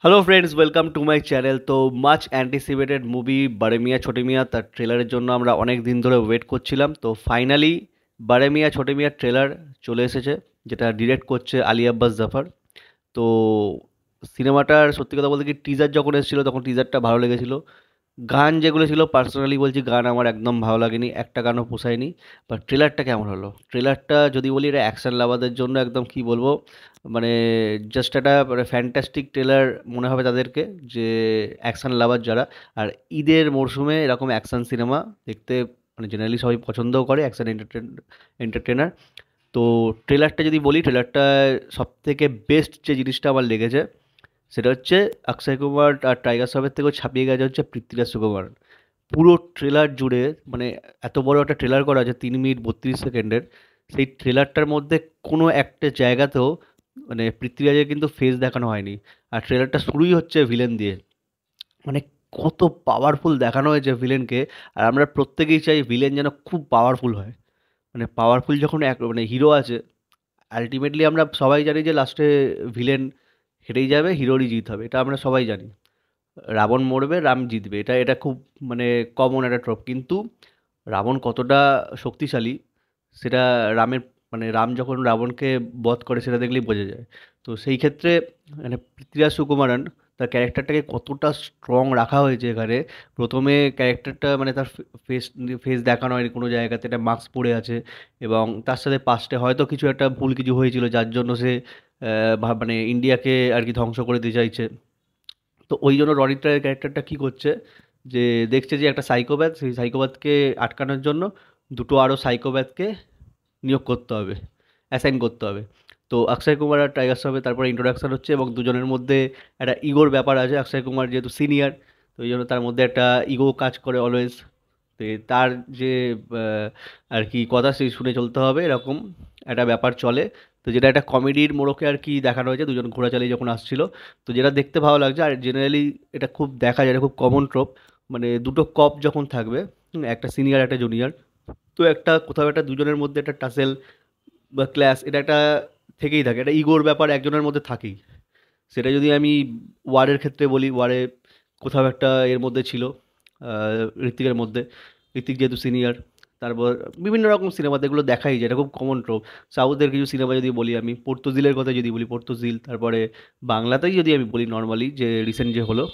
Hello friends, welcome to my channel. তো much anticipated movie বারে মিয়া ছোটে মিয়া, তার ট্রেলারের জন্য আমরা অনেক দিন ধরে ওয়েট করছিলাম। তো ফাইনালি বারে মিয়া ছোটে মিয়ার ট্রেলার চলে এসেছে, যেটা ডিরেক্ট করছে আলী আব্বাস জাফর। তো সিনেমাটার সত্যি কথা বলতে কি, টিজার যখন এসেছিলো তখন টিজারটা ভালো লেগেছিল। গান যেগুলো ছিল, পার্সোনালি বলছি, গান আমার একদম ভালো লাগেনি, একটা গানও পোষায়নি। বাট ট্রেলারটা কেমন হলো, ট্রেলারটা যদি বলি এটা অ্যাকশন লাভারদের জন্য একদম কি বলবো, মানে জাস্ট একটা মানে ফ্যান্টাস্টিক ট্রেলার মনে হবে তাদেরকে, যে অ্যাকশন লাভার যারা। আর ঈদের মরশুমে এরকম অ্যাকশন সিনেমা দেখতে মানে জেনারেলি সবাই পছন্দও করে, অ্যাকশন এন্টারটেনার। তো ট্রেলারটা যদি বলি, ট্রেলারটা সব থেকে বেস্ট যে জিনিসটা আমার লেগেছে সেটা হচ্ছে অক্ষয় কুমার আর টাইগার শ্রফের থেকেও ছাপিয়ে গেছে হচ্ছে পৃথ্বীরাজ সুকুমারন। পুরো ট্রেলার জুড়ে, মানে এত বড় একটা ট্রেলার করা আছে 3 মিনিট 32 সেকেন্ডের, সেই ট্রেলারটার মধ্যে কোনো একটা জায়গাতেও মানে পৃথ্বীরাজের কিন্তু ফেস দেখানো হয়নি। আর ট্রেলারটা শুরুই হচ্ছে ভিলেন দিয়ে, মানে কত পাওয়ারফুল দেখানো হয়েছে ভিলেনকে। আর আমরা প্রত্যেকেই চাই ভিলেন যেন খুব পাওয়ারফুল হয়। মানে পাওয়ারফুল যখন এক মানে হিরো আছে, আলটিমেটলি আমরা সবাই জানি যে লাস্টে ভিলেন হেরেই যাবে, হিরোরই জিত হবে, এটা আমরা সবাই জানি। রাবণ মরবে, রাম জিতবে, এটা এটা খুব মানে কমন একটা ট্রপ। কিন্তু রাবণ কতটা শক্তিশালী সেটা রামের মানে রাম যখন রাবণকে বধ করে সেটা দেখলেই বোঝা যায়। তো সেই ক্ষেত্রে মানে পৃথ্বীরাজ সুকুমারন তার ক্যারেক্টারটাকে কতটা স্ট্রং রাখা হয়েছে এখানে। প্রথমে ক্যারেক্টারটা মানে তার ফেস ফেস দেখানো হয়নি কোনো জায়গাতে, একটা মাস্ক পরে আছে। এবং তার সাথে পাস্টে হয়তো কিছু একটা ভুল কিছু হয়েছিল যার জন্য সে মানে ইন্ডিয়াকে আর কি ধ্বংস করে দিতে চাইছে। তো ওই জন্য রনিত রায়ের ক্যারেক্টারটা কী করছে, যে দেখছে যে একটা সাইকোপ্যাথ, সেই সাইকোপ্যাথকে আটকানোর জন্য দুটো আরও সাইকোপ্যাথকে নিয়োগ করতে হবে, অ্যাসাইন করতে হবে। তো অক্ষয় কুমার আর টাইগার শ্রফের তারপরে ইন্ট্রোডাকশন হচ্ছে, এবং দুজনের মধ্যে একটা ইগোর ব্যাপার আছে। অক্ষয় কুমার যেহেতু সিনিয়র, তো এই জন্য তার মধ্যে একটা ইগো কাজ করে অলওয়েজ। তো তার যে আহ, আর কি কথা সেই শুনে চলতে হবে, এরকম একটা ব্যাপার চলে। তো যেটা একটা কমেডির মোড়কে আর কি দেখানো হয়েছে, দুজন ঘোড়া চালিয়ে যখন আসছিল। তো যেটা দেখতে ভালো লাগছে। আর জেনারেলি এটা খুব দেখা যায়, এটা খুব কমন ট্রপ। মানে দুটো কপ যখন থাকবে, একটা সিনিয়র একটা জুনিয়র, তো একটা কোথাও একটা দুজনের মধ্যে একটা টাসেল বা ক্লাস, এটা একটা থেকেই থাকে, একটা ইগোর ব্যাপার একজনের মধ্যে থাকেই। সেটা যদি আমি ওয়ারের ক্ষেত্রে বলি, ওয়ারে কোথাও একটা এর মধ্যে ছিল, ঋত্বিকের মধ্যে। ঋত্বিক যেহেতু সিনিয়র, তারপর বিভিন্ন রকম সিনেমাতে এগুলো দেখাই যায়, এটা খুব কমন ট্রোপ। সাউথের কিছু সিনেমা যদি বলি, আমি পর্তুজিলের কথা যদি বলি, পর্তুজিল, তারপরে বাংলাতেই যদি আমি বলি নর্মালি যে রিসেন্ট যে হলো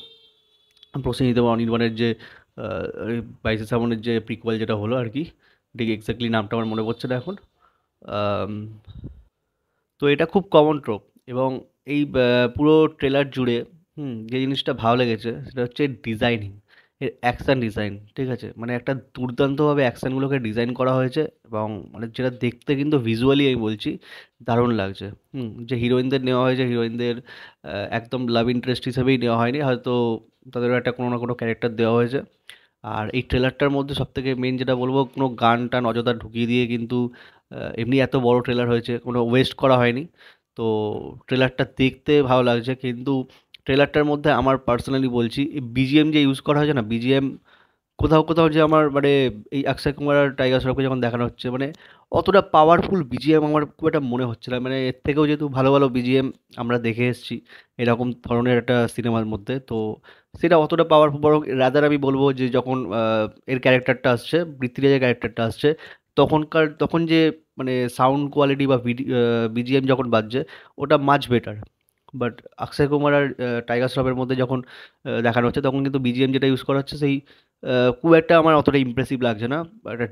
প্রসেনজিৎ এবং অনির্বাণের যে 22 শ্রাবণের যে প্রিকোয়েল যেটা হলো আর কি, ঠিক এক্স্যাক্টলি নামটা আমার মনে পড়ছে না এখন। আম, তো এটা খুব কমন ট্রোপ। এবং এই পুরো ট্রেলার জুড়ে যে জিনিসটা ভালো লেগেছে সেটা হচ্ছে ডিজাইনিং, এর অ্যাকশন ডিজাইন। ঠিক আছে, মানে একটা দুর্দান্তভাবে অ্যাকশনগুলোকে ডিজাইন করা হয়েছে। এবং মানে যেটা দেখতে কিন্তু ভিজুয়ালি আমি বলছি দারুণ লাগছে। যে হিরোইনদের নেওয়া হয়েছে, হিরোইনদের একদম লাভ ইন্টারেস্ট হিসেবেই নেওয়া হয়নি, হয়তো তাদেরও একটা কোনো না কোনো ক্যারেক্টার দেওয়া হয়েছে। আর এই ট্রেলারটার মধ্যে সবথেকে মেন যেটা বলবো, কোনো গান টান অযথা ঢুকিয়ে দিয়ে কিন্তু এমনি এত বড় ট্রেলার হয়েছে, কোনো ওয়েস্ট করা হয়নি। তো ট্রেলারটা দেখতে ভালো লাগছে, কিন্তু ট্রেলারটার মধ্যে আমার পার্সোনালি বলছি, বিজিএম যে ইউজ করা হয়েছে না, বিজিএম কোথাও কোথাও যে আমার মানে এই অক্ষয় কুমার আর টাইগার শ্রফকে যখন দেখানো হচ্ছে, মানে অতটা পাওয়ারফুল বিজিএম আমার খুব একটা মনে হচ্ছে না। মানে এর থেকেও যেহেতু ভালো ভালো বিজিএম আমরা দেখে এসেছি এরকম ধরনের একটা সিনেমার মধ্যে, তো সেটা অতটা পাওয়ারফুল, বরং রাদার আমি বলবো যে যখন এর ক্যারেক্টারটা আসছে, পৃথ্বীরাজের ক্যারেক্টারটা আসছে, তখন যে মানে সাউন্ড কোয়ালিটি বা বিজিএম যখন বাজছে, ওটা much better. But Akshay Kumar আর টাইগার শ্রফের মধ্যে যখন দেখানো হচ্ছে, তখন কিন্তু বিজিএম যেটা ইউজ করা হচ্ছে সেই খুব একটা আমার অতটা ইমপ্রেসিভ লাগছে না। একটা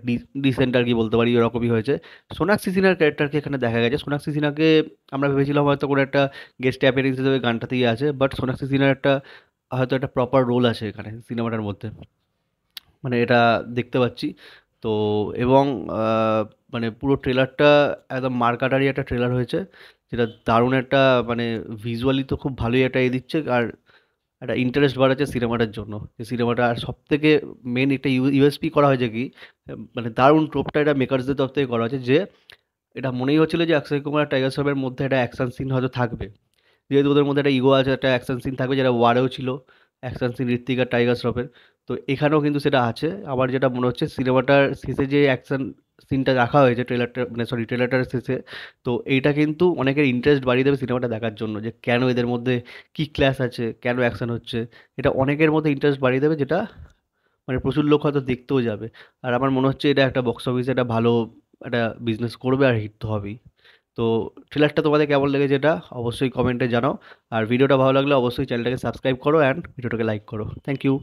ডিসেন্ট আর কি বলতে পারি, এরকমই হয়েছে। সোনাক্ষী সিনহার ক্যারেক্টারকে এখানে দেখা গেছে। সোনাক্ষী সিনহাকে আমরা ভেবেছিলাম হয়তো কোনো একটা গেস্ট অ্যাপিয়ারেন্স হিসেবে গানটাতেই আছে, বাট সোনাক্ষী সিনহার একটা হয়তো একটা প্রপার রোল আছে এখানে সিনেমাটার মধ্যে, মানে এটা দেখতে পাচ্ছি। তো এবং আহ, মানে পুরো ট্রেলারটা একদম মারকাটারি একটা ট্রেলার হয়েছে, যেটা দারুণ একটা মানে ভিজুয়ালি তো খুব ভালোই একটা দিচ্ছে। আর একটা ইন্টারেস্ট বাড়াচ্ছে সিনেমাটার জন্য, যে সিনেমাটা আর সব থেকে মেন একটা ইউএসপি করা হয়েছে কি, মানে দারুণ ট্রোপটা এটা মেকার্সদের তরফ থেকে করা হয়েছে, যে এটা মনেই হচ্ছিল যে অক্ষয় কুমার আর টাইগার শ্রফের মধ্যে একটা অ্যাকশন সিন হয়তো থাকবে। যেহেতু ওদের মধ্যে একটা ইগো আছে, একটা অ্যাকশন সিন থাকবে, যেটা ওয়ারেও ছিল অ্যাকশন সিন ঋত্বিক আর টাইগার শ্রফের। তো এখানেও কিন্তু সেটা আছে। আবার যেটা মনে হচ্ছে সিনেমাটার শেষে যে অ্যাকশন সিনটা রাখা হয়েছে ট্রেলারটা মানে সরি ট্রেলারটার শেষে, তো এইটা কিন্তু অনেকের ইন্টারেস্ট বাড়িয়ে দেবে সিনেমাটা দেখার জন্য, যে কেন এদের মধ্যে কী ক্লাস আছে, কেন অ্যাকশন হচ্ছে। এটা অনেকের মধ্যে ইন্টারেস্ট বাড়িয়ে দেবে, যেটা মানে প্রচুর লোক হয়তো দেখতেও যাবে। আর আমার মনে হচ্ছে এটা একটা বক্স অফিসে একটা ভালো একটা বিজনেস করবে, আর হিট তো হবেই। তো ট্রেলারটা তোমাদের কেমন লেগেছে এটা অবশ্যই কমেন্টে জানাও। আর ভিডিওটা ভালো লাগলে অবশ্যই চ্যানেলটাকে সাবস্ক্রাইব করো অ্যান্ড ভিডিওটাকে লাইক করো। Thank you.